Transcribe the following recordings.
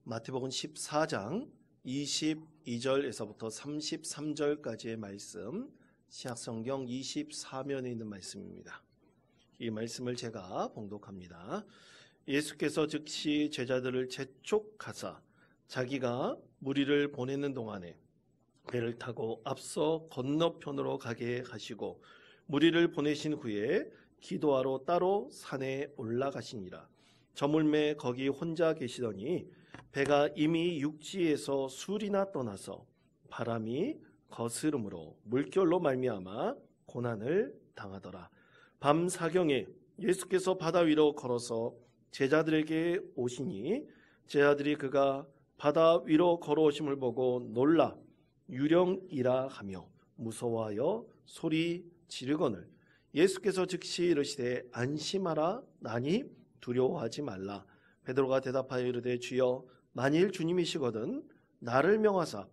마태복음 14장 22절에서부터 33절까지의 말씀, 신약성경 24면에 있는 말씀입니다. 이 말씀을 제가 봉독합니다. 예수께서 즉시 제자들을 재촉하사 자기가 무리를 보내는 동안에 배를 타고 앞서 건너편으로 가게 하시고 무리를 보내신 후에 기도하러 따로 산에 올라가시니라. 저물매 거기 혼자 계시더니 배가 이미 육지에서 술이나 떠나서 바람이 거스름으로 물결로 말미암아 고난을 당하더라. 밤 사경에 예수께서 바다 위로 걸어서 제자들에게 오시니 제자들이 그가 바다 위로 걸어오심을 보고 놀라 유령이라 하며 무서워하여 소리 지르거늘 예수께서 즉시 이르시되 안심하라 나니 두려워하지 말라. 베드로가 대답하여 이르되 주여 만일 주님이시거든 나를 명하사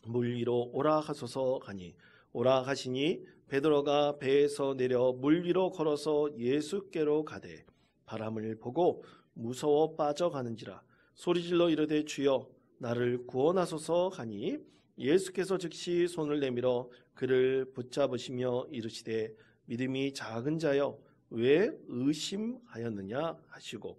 물 위로 오라 하소서 하니 오라 하시니 베드로가 배에서 내려 물 위로 걸어서 예수께로 가되 바람을 보고 무서워 빠져가는지라 소리질러 이르되 주여 나를 구원하소서 하니 예수께서 즉시 손을 내밀어 그를 붙잡으시며 이르시되 믿음이 작은 자여 왜 의심하였느냐 하시고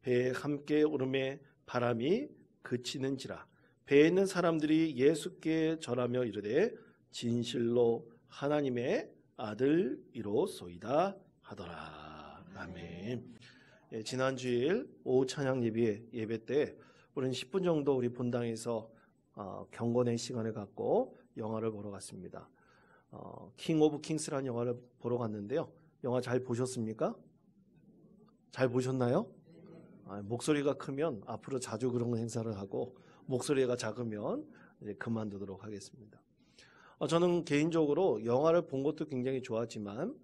배에 함께 오름에 바람이 그치는지라 배에 있는 사람들이 예수께 절하며 이르되 진실로 하나님의 아들이로소이다 하더라. 아멘. 지난 주일 오후 찬양 예배 때 우리는 10분 정도 우리 본당에서 경건의 시간을 갖고 영화를 보러 갔습니다. 킹 오브 킹스라는 영화를 보러 갔는데요. 영화 잘 보셨습니까? 잘 보셨나요? 목소리가 크면 앞으로 자주 그런 행사를 하고 목소리가 작으면 이제 그만두도록 하겠습니다. 저는 개인적으로 영화를 본 것도 굉장히 좋았지만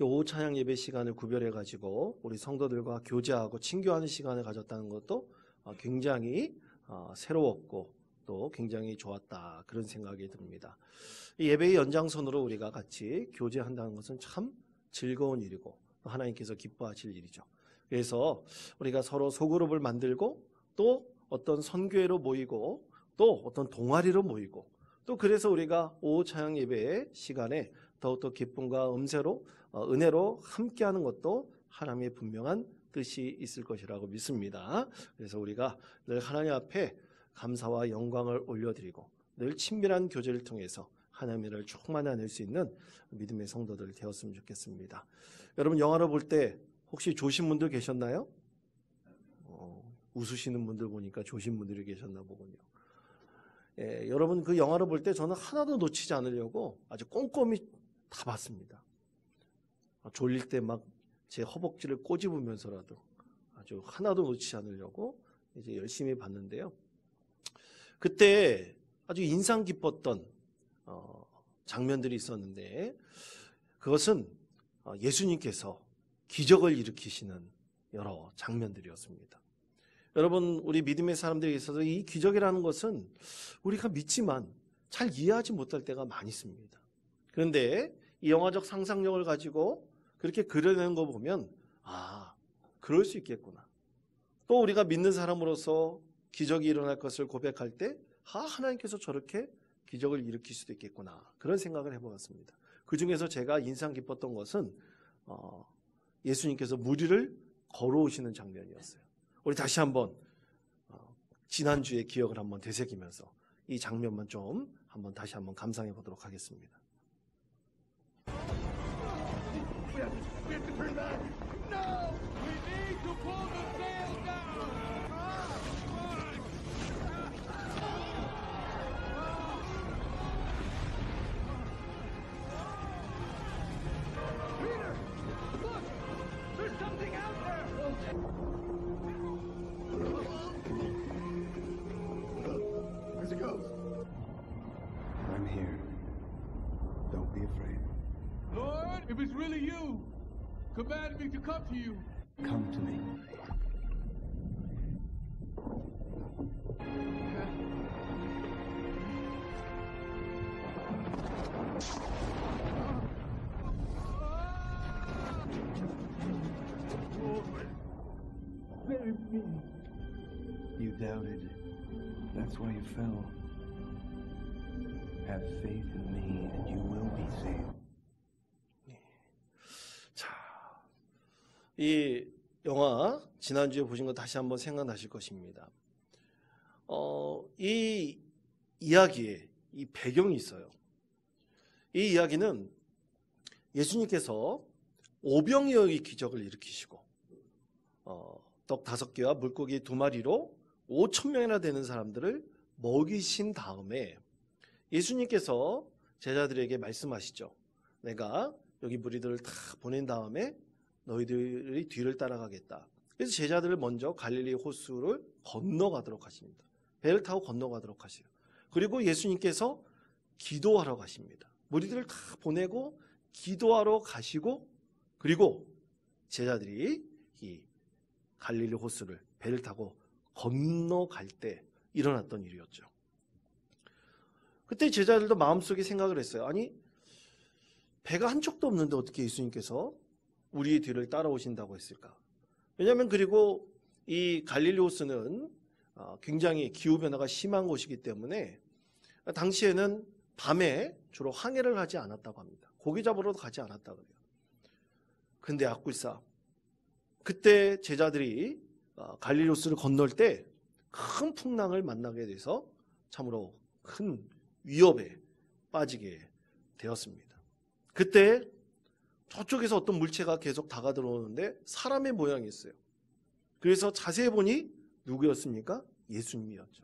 오후 찬양 예배 시간을 구별해 가지고 우리 성도들과 교제하고 친교하는 시간을 가졌다는 것도 굉장히 새로웠고 또 굉장히 좋았다 그런 생각이 듭니다. 이 예배의 연장선으로 우리가 같이 교제한다는 것은 참 즐거운 일이고 하나님께서 기뻐하실 일이죠. 그래서 우리가 서로 소그룹을 만들고 또 어떤 선교회로 모이고 또 어떤 동아리로 모이고 또 그래서 우리가 오후 찬양 예배의 시간에 더욱더 기쁨과 은혜로 함께하는 것도 하나님의 분명한 뜻이 있을 것이라고 믿습니다. 그래서 우리가 늘 하나님 앞에 감사와 영광을 올려드리고 늘 친밀한 교제를 통해서 하나님의 일을 충만해낼 수 있는 믿음의 성도들 되었으면 좋겠습니다. 여러분 영화를 볼 때 혹시 조신 분들 계셨나요? 웃으시는 분들 보니까 조신 분들이 계셨나 보군요. 여러분 그 영화를 볼 때 저는 하나도 놓치지 않으려고 아주 꼼꼼히 다 봤습니다. 졸릴 때 막 제 허벅지를 꼬집으면서라도 아주 하나도 놓치지 않으려고 이제 열심히 봤는데요. 그때 아주 인상 깊었던 장면들이 있었는데 그것은 예수님께서 기적을 일으키시는 여러 장면들이었습니다. 여러분 우리 믿음의 사람들에 있어서 이 기적이라는 것은 우리가 믿지만 잘 이해하지 못할 때가 많이 있습니다. 그런데 이 영화적 상상력을 가지고 그렇게 그려내는 거 보면 그럴 수 있겠구나. 또 우리가 믿는 사람으로서 기적이 일어날 것을 고백할 때 하나님께서 저렇게 기적을 일으킬 수도 있겠구나 그런 생각을 해보았습니다. 그 중에서 제가 인상 깊었던 것은 예수님께서 무리를 걸어오시는 장면이었어요. 우리 다시 한번 지난주의 기억을 한번 되새기면서 이 장면만 좀 다시 한번 감상해 보도록 하겠습니다. We have to turn back. No! We need to pull the sail down! Peter! Look! There's something out there! Where's it go? I'm here. Don't be afraid. Lord, if it's really you, command me to come to you. Come to me. Lord, save me. You doubted. That's why you fell. Have faith in me and you will be saved. 자, 이 영화 지난주에 보신 거 다시 한번 생각나실 것입니다. 이 이야기에 이 배경이 있어요. 이 이야기는 예수님께서 오병이어의 기적을 일으키시고 떡 5개와 물고기 2마리로 5,000명이나 되는 사람들을 먹이신 다음에 예수님께서 제자들에게 말씀하시죠. 내가 여기 무리들을 다 보낸 다음에 너희들이 뒤를 따라가겠다. 그래서 제자들을 먼저 갈릴리 호수를 건너가도록 하십니다. 배를 타고 건너가도록 하세요. 그리고 예수님께서 기도하러 가십니다. 무리들을 다 보내고 기도하러 가시고 그리고 제자들이 이 갈릴리 호수를 배를 타고 건너갈 때 일어났던 일이었죠. 그때 제자들도 마음속에 생각을 했어요. 아니, 배가 한 척도 없는데 어떻게 예수님께서 우리의 뒤를 따라오신다고 했을까? 왜냐하면 그리고 이 갈릴리 호수는 굉장히 기후변화가 심한 곳이기 때문에 당시에는 밤에 주로 항해를 하지 않았다고 합니다. 고기 잡으러도 가지 않았다고 그래요. 근데 악굴사 그때 제자들이 갈릴리 호수를 건널 때 큰 풍랑을 만나게 돼서 참으로 큰 위협에 빠지게 되었습니다. 그때 저쪽에서 어떤 물체가 계속 다가들어오는데 사람의 모양이었어요. 그래서 자세히 보니 누구였습니까? 예수님이었죠.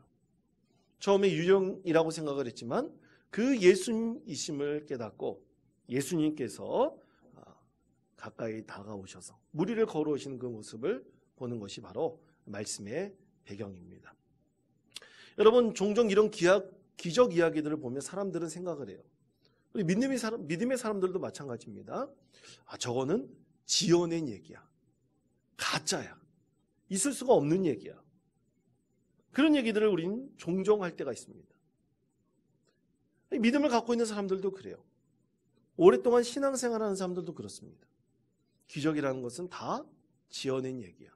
처음에 유령이라고 생각을 했지만 그 예수님이심을 깨닫고 예수님께서 가까이 다가오셔서 무리를 걸어오시는 그 모습을 보는 것이 바로 말씀의 배경입니다. 여러분, 종종 이런 기적 이야기들을 보면 사람들은 생각을 해요. 우리 믿음의 사람들도 마찬가지입니다. 저거는 지어낸 얘기야. 가짜야. 있을 수가 없는 얘기야. 그런 얘기들을 우리는 종종 할 때가 있습니다. 믿음을 갖고 있는 사람들도 그래요. 오랫동안 신앙생활하는 사람들도 그렇습니다. 기적이라는 것은 다 지어낸 얘기야.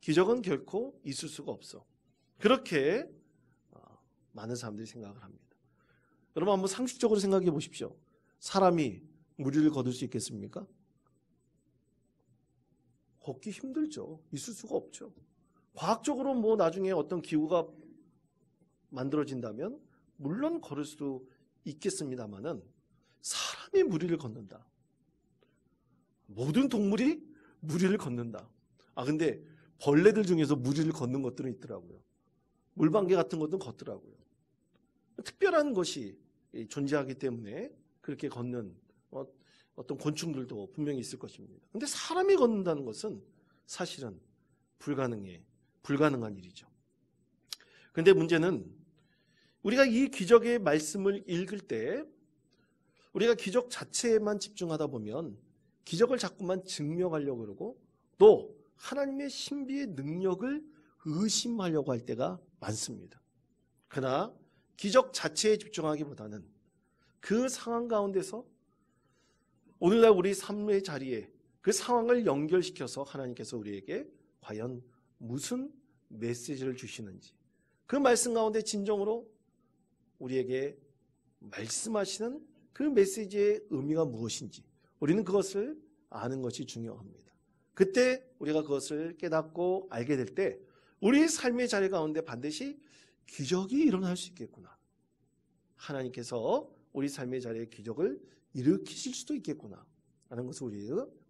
기적은 결코 있을 수가 없어. 그렇게 많은 사람들이 생각을 합니다. 여러분 한번 상식적으로 생각해 보십시오. 사람이 무리를 거둘 수 있겠습니까? 걷기 힘들죠. 있을 수가 없죠. 과학적으로 뭐 나중에 어떤 기구가 만들어진다면 물론 걸을 수도 있겠습니다만은 사람이 무리를 걷는다. 모든 동물이 무리를 걷는다. 근데 벌레들 중에서 무리를 걷는 것들은 있더라고요. 물방개 같은 것도 걷더라고요. 특별한 것이 존재하기 때문에 그렇게 걷는 어떤 곤충들도 분명히 있을 것입니다. 그런데 사람이 걷는다는 것은 사실은 불가능한 일이죠. 그런데 문제는 우리가 이 기적의 말씀을 읽을 때 우리가 기적 자체에만 집중하다 보면 기적을 자꾸만 증명하려고 그러고 또 하나님의 신비의 능력을 의심하려고 할 때가 많습니다. 그러나 기적 자체에 집중하기보다는 그 상황 가운데서 오늘날 우리 삶의 자리에 그 상황을 연결시켜서 하나님께서 우리에게 과연 무슨 메시지를 주시는지 그 말씀 가운데 진정으로 우리에게 말씀하시는 그 메시지의 의미가 무엇인지 우리는 그것을 아는 것이 중요합니다. 그때 우리가 그것을 깨닫고 알게 될 때 우리 삶의 자리 가운데 반드시 기적이 일어날 수 있겠구나. 하나님께서 우리 삶의 자리에 기적을 일으키실 수도 있겠구나 하는 것을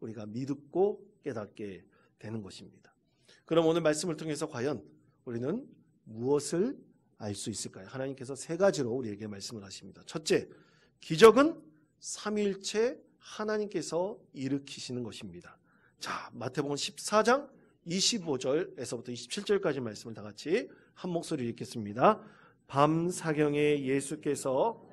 우리가 믿고 깨닫게 되는 것입니다. 그럼 오늘 말씀을 통해서 과연 우리는 무엇을 알 수 있을까요? 하나님께서 3가지로 우리에게 말씀을 하십니다. 첫째, 기적은 삼위일체 하나님께서 일으키시는 것입니다. 자, 마태복음 14장 25절에서부터 27절까지 말씀을 다 같이 한 목소리로 읽겠습니다. 밤 사경에 예수께서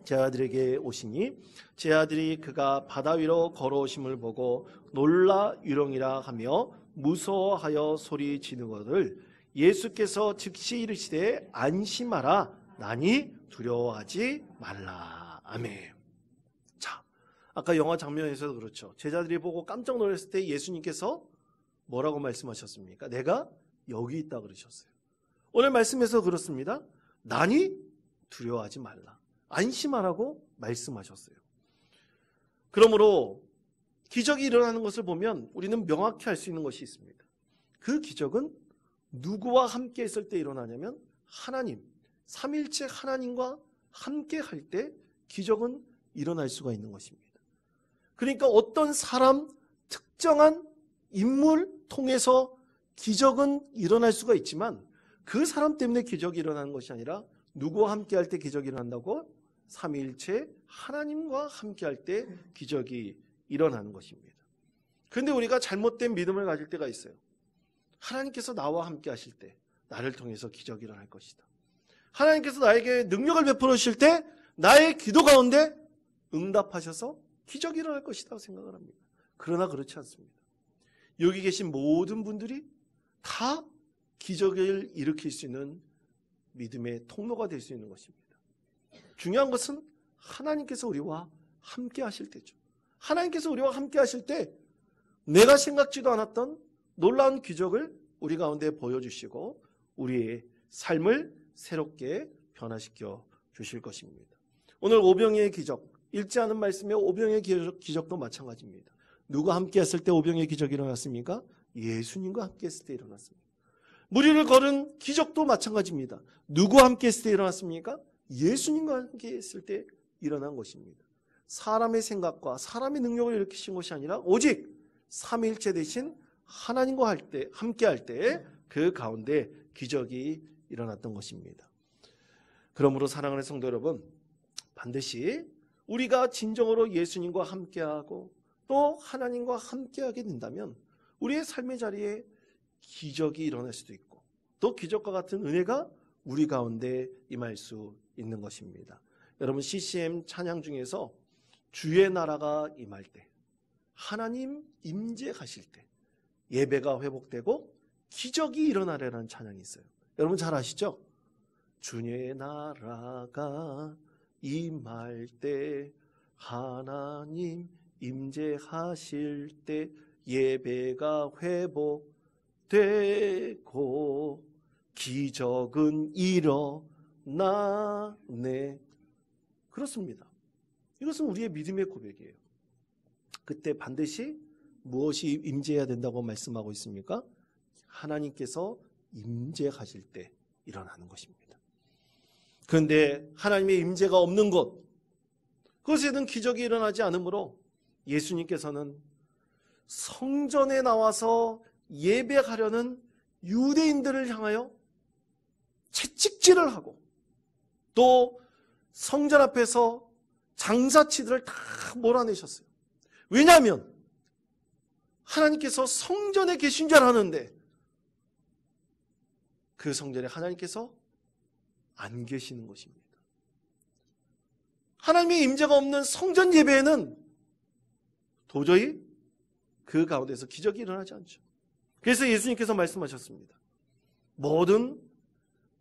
제 아들에게 오시니 제 아들이 그가 바다 위로 걸어오심을 보고 놀라 유령이라 하며 무서워하여 소리 지르거늘 예수께서 즉시 이르시되 안심하라 나니 두려워하지 말라. 아멘. 자, 아까 영화 장면에서도 그렇죠. 제자들이 보고 깜짝 놀랐을 때 예수님께서 뭐라고 말씀하셨습니까? 내가 여기 있다 그러셨어요. 오늘 말씀에서 그렇습니다. 나니 두려워하지 말라. 안심하라고 말씀하셨어요. 그러므로 기적이 일어나는 것을 보면 우리는 명확히 알 수 있는 것이 있습니다. 그 기적은 누구와 함께 있을 때 일어나냐면 하나님, 삼일체 하나님과 함께 할 때 기적은 일어날 수가 있는 것입니다. 그러니까 어떤 사람, 특정한 인물 통해서 기적은 일어날 수가 있지만 그 사람 때문에 기적이 일어나는 것이 아니라 누구와 함께 할 때 기적이 일어난다고? 삼위일체 하나님과 함께 할 때 기적이 일어나는 것입니다. 그런데 우리가 잘못된 믿음을 가질 때가 있어요. 하나님께서 나와 함께 하실 때 나를 통해서 기적이 일어날 것이다. 하나님께서 나에게 능력을 베풀어 주실 때 나의 기도 가운데 응답하셔서 기적이 일어날 것이라고 생각을 합니다. 그러나 그렇지 않습니다. 여기 계신 모든 분들이 다 기적을 일으킬 수 있는 믿음의 통로가 될 수 있는 것입니다. 중요한 것은 하나님께서 우리와 함께 하실 때죠. 하나님께서 우리와 함께 하실 때 내가 생각지도 않았던 놀라운 기적을 우리 가운데 보여주시고 우리의 삶을 새롭게 변화시켜 주실 것입니다. 오늘 오병이의 기적, 읽지 않은 말씀에 오병이의 기적도 마찬가지입니다. 누가 함께 했을 때 오병이의 기적이 일어났습니까? 예수님과 함께 했을 때 일어났습니다. 무리를 걸은 기적도 마찬가지입니다. 누구와 함께 했을 때 일어났습니까? 예수님과 함께 했을 때 일어난 것입니다. 사람의 생각과 사람의 능력을 일으키신 것이 아니라 오직 삼위일체 되신 하나님과 함께 할 때 그 가운데 기적이 일어났던 것입니다. 그러므로 사랑하는 성도 여러분, 반드시 우리가 진정으로 예수님과 함께하고 또 하나님과 함께하게 된다면 우리의 삶의 자리에 기적이 일어날 수도 있고 또 기적과 같은 은혜가 우리 가운데 임할 수 있는 것입니다. 여러분, CCM 찬양 중에서 주의 나라가 임할 때, 하나님 임재하실 때 예배가 회복되고 기적이 일어나려는 찬양이 있어요. 여러분 잘 아시죠? 주의 나라가 임할 때, 하나님 임재하실 때 예배가 회복되고 기적은 일어나네. 그렇습니다. 이것은 우리의 믿음의 고백이에요. 그때 반드시 무엇이 임재해야 된다고 말씀하고 있습니까? 하나님께서 임재하실 때 일어나는 것입니다. 그런데 하나님의 임재가 없는 곳, 그것에는 기적이 일어나지 않으므로 예수님께서는 성전에 나와서 예배하려는 유대인들을 향하여 채찍질을 하고 또 성전 앞에서 장사치들을 다 몰아내셨어요. 왜냐하면 하나님께서 성전에 계신 줄 아는데 그 성전에 하나님께서 안 계시는 것입니다. 하나님의 임재가 없는 성전 예배에는 도저히 그 가운데서 기적이 일어나지 않죠. 그래서 예수님께서 말씀하셨습니다. 모든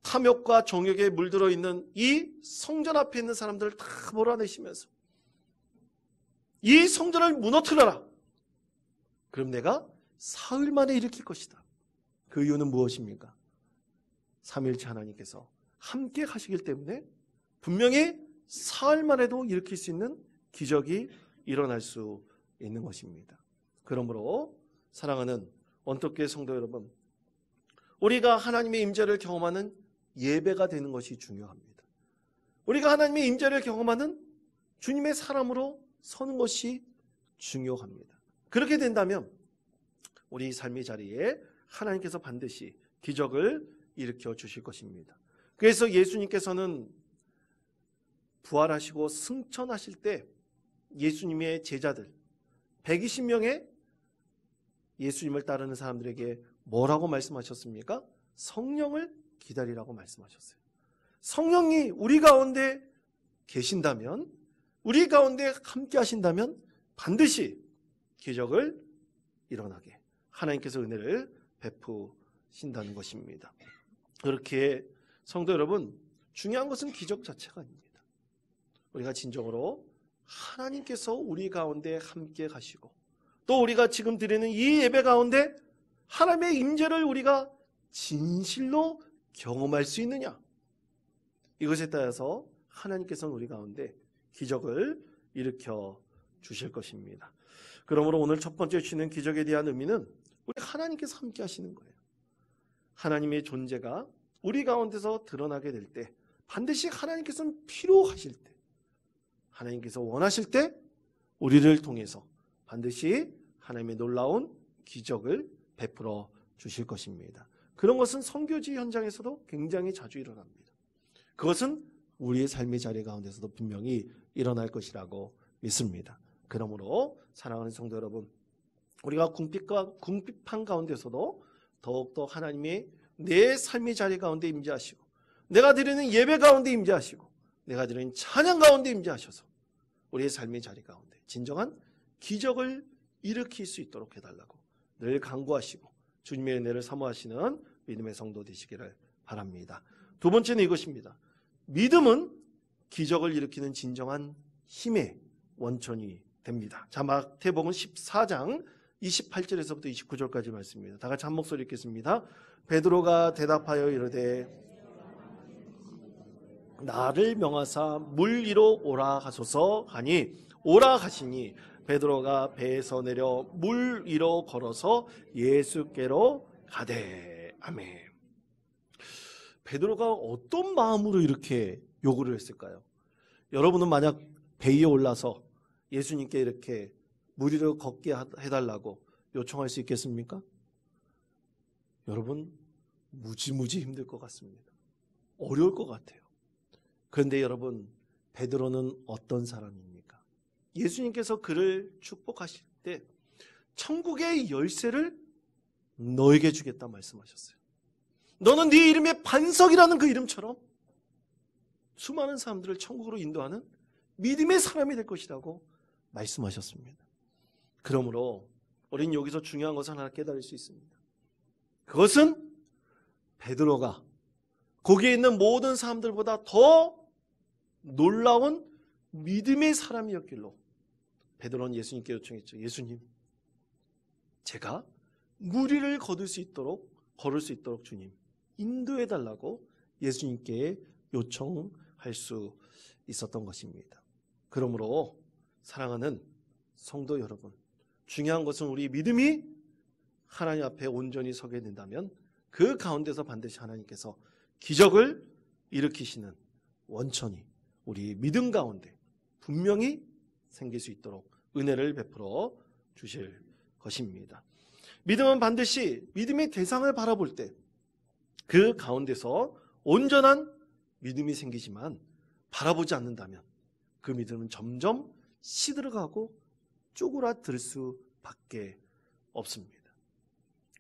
탐욕과 정욕에 물들어 있는 이 성전 앞에 있는 사람들을 다 몰아내시면서 이 성전을 무너뜨려라. 그럼 내가 사흘 만에 일으킬 것이다. 그 이유는 무엇입니까? 삼위일체 하나님께서 함께 하시기 때문에 분명히 사흘 만에도 일으킬 수 있는 기적이 일어날 수 있는 것입니다. 그러므로 사랑하는 원톱교회 성도 여러분, 우리가 하나님의 임재를 경험하는 예배가 되는 것이 중요합니다. 우리가 하나님의 임재를 경험하는 주님의 사람으로 서는 것이 중요합니다. 그렇게 된다면 우리 삶의 자리에 하나님께서 반드시 기적을 일으켜 주실 것입니다. 그래서 예수님께서는 부활하시고 승천하실 때 예수님의 제자들 120명의 예수님을 따르는 사람들에게 뭐라고 말씀하셨습니까? 성령을 기다리라고 말씀하셨어요. 성령이 우리 가운데 계신다면, 우리 가운데 함께 하신다면 반드시 기적을 일어나게 하나님께서 은혜를 베푸신다는 것입니다. 그렇게 성도 여러분, 중요한 것은 기적 자체가 아닙니다. 우리가 진정으로 하나님께서 우리 가운데 함께 가시고 또 우리가 지금 드리는 이 예배 가운데 하나님의 임재를 우리가 진실로 경험할 수 있느냐? 이것에 따라서 하나님께서는 우리 가운데 기적을 일으켜 주실 것입니다. 그러므로 오늘 첫 번째 주시는 기적에 대한 의미는 우리 하나님께서 함께 하시는 거예요. 하나님의 존재가 우리 가운데서 드러나게 될 때, 반드시 하나님께서는 필요하실 때, 하나님께서 원하실 때 우리를 통해서 반드시 하나님의 놀라운 기적을 베풀어 주실 것입니다. 그런 것은 선교지 현장에서도 굉장히 자주 일어납니다. 그것은 우리의 삶의 자리 가운데서도 분명히 일어날 것이라고 믿습니다. 그러므로 사랑하는 성도 여러분, 우리가 궁핍한 가운데서도 더욱더 하나님의 내 삶의 자리 가운데 임재하시고, 내가 드리는 예배 가운데 임재하시고, 내가 드리는 찬양 가운데 임재하셔서 우리의 삶의 자리 가운데 진정한 기적을 일으킬 수 있도록 해달라고 늘 간구하시고 주님의 은혜를 사모하시는 믿음의 성도 되시기를 바랍니다. 두 번째는 이것입니다. 믿음은 기적을 일으키는 진정한 힘의 원천이 됩니다. 자, 마태복음 14장 28절에서부터 29절까지 말씀입니다. 다 같이 한 목소리 읽겠습니다. 베드로가 대답하여 이르되 나를 명하사 물 위로 오라 하소서 하니 오라 하시니 베드로가 배에서 내려 물 위로 걸어서 예수께로 가되. 아멘. 베드로가 어떤 마음으로 이렇게 요구를 했을까요? 여러분은 만약 배 위에 올라서 예수님께 이렇게 물 위로 걷게 해달라고 요청할 수 있겠습니까? 여러분, 무지무지 힘들 것 같습니다. 어려울 것 같아요. 그런데 여러분, 베드로는 어떤 사람입니까? 예수님께서 그를 축복하실 때 천국의 열쇠를 너에게 주겠다 말씀하셨어요. 너는 네 이름의 반석이라는 그 이름처럼 수많은 사람들을 천국으로 인도하는 믿음의 사람이 될 것이라고 말씀하셨습니다. 그러므로 우리는 여기서 중요한 것을 하나 깨달을 수 있습니다. 그것은 베드로가 거기에 있는 모든 사람들보다 더 놀라운 믿음의 사람이었길로 베드로는 예수님께 요청했죠. 예수님, 제가 물 위를 걸을 수 있도록 주님 인도해달라고 예수님께 요청할 수 있었던 것입니다. 그러므로 사랑하는 성도 여러분, 중요한 것은 우리 믿음이 하나님 앞에 온전히 서게 된다면 그 가운데서 반드시 하나님께서 기적을 일으키시는 원천이 우리 믿음 가운데 분명히 생길 수 있도록 은혜를 베풀어 주실 것입니다. 믿음은 반드시 믿음의 대상을 바라볼 때 그 가운데서 온전한 믿음이 생기지만 바라보지 않는다면 그 믿음은 점점 시들어가고 쪼그라들 수밖에 없습니다.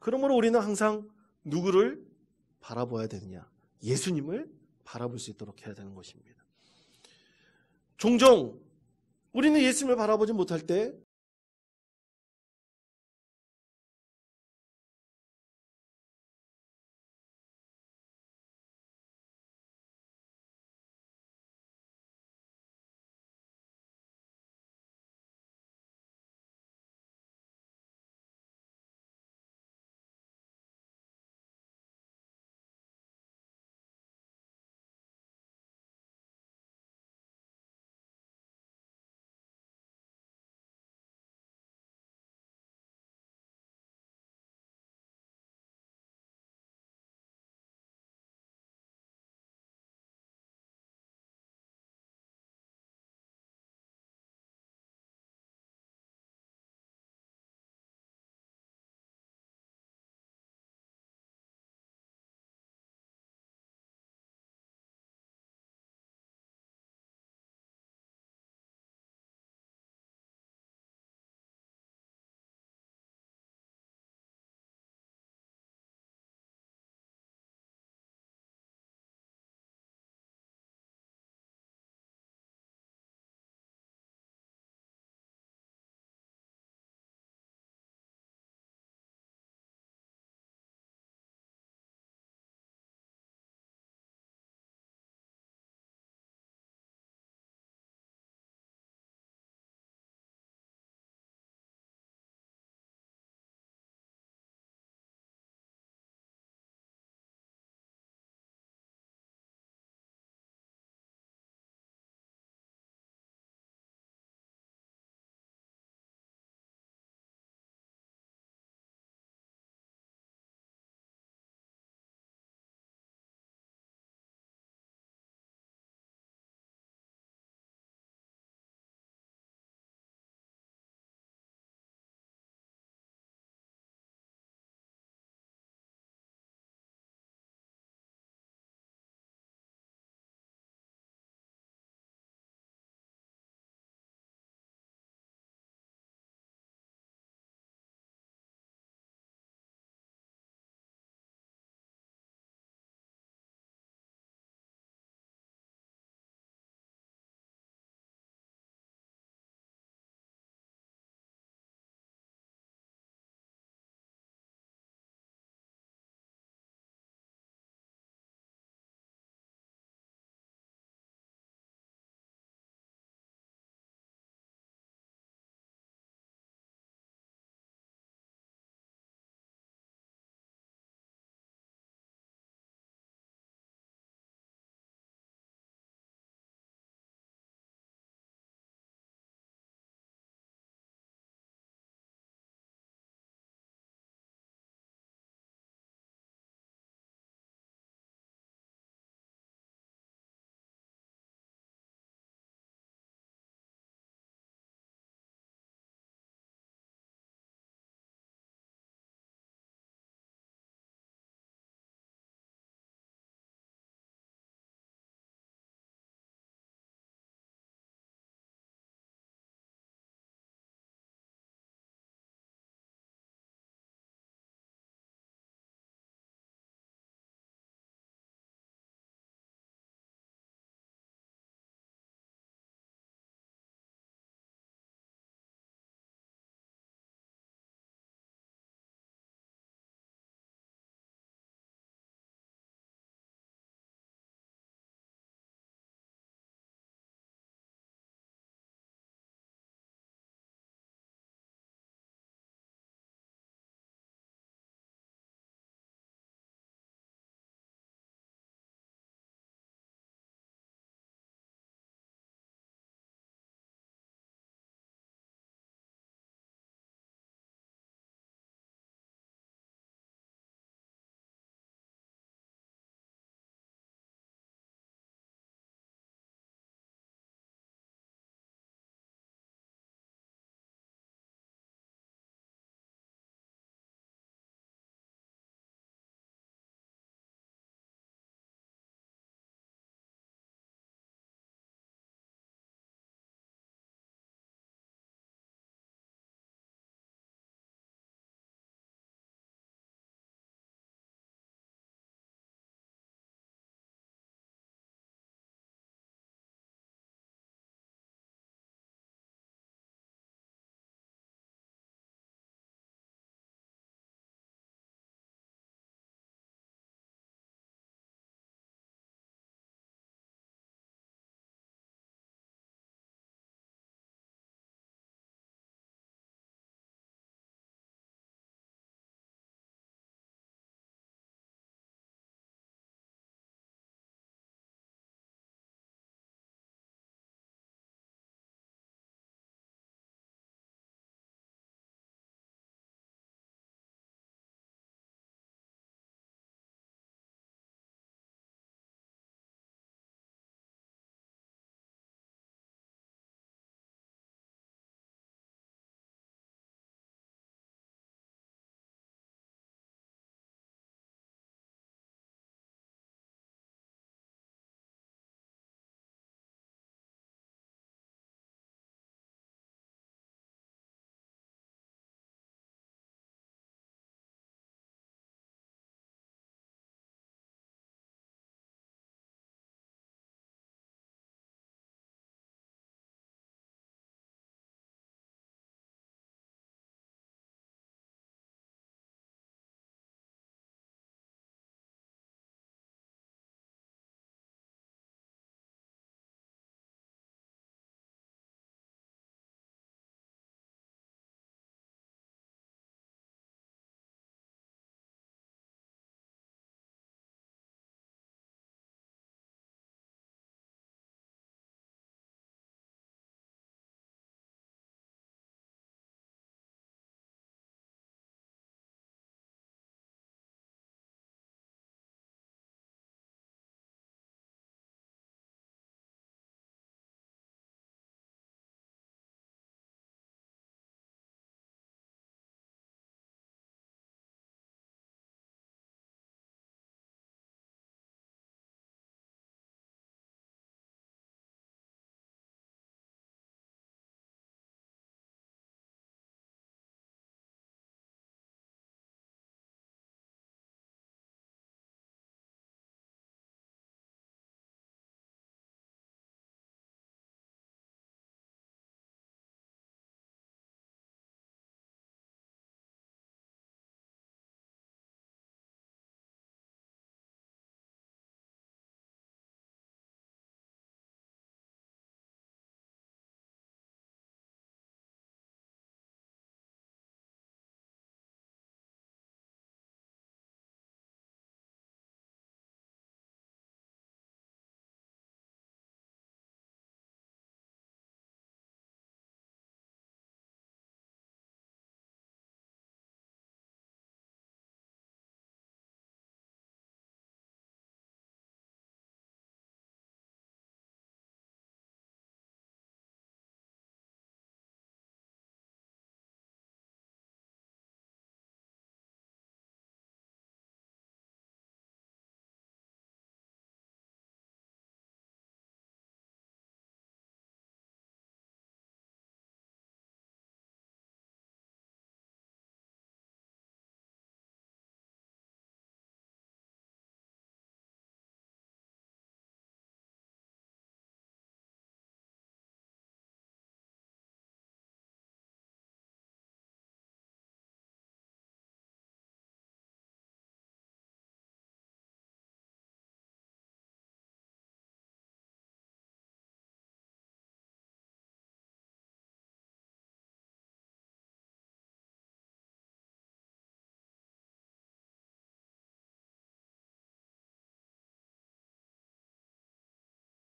그러므로 우리는 항상 누구를 바라봐야 되느냐? 예수님을 바라볼 수 있도록 해야 되는 것입니다. 종종 우리는 예수님을 바라보지 못할 때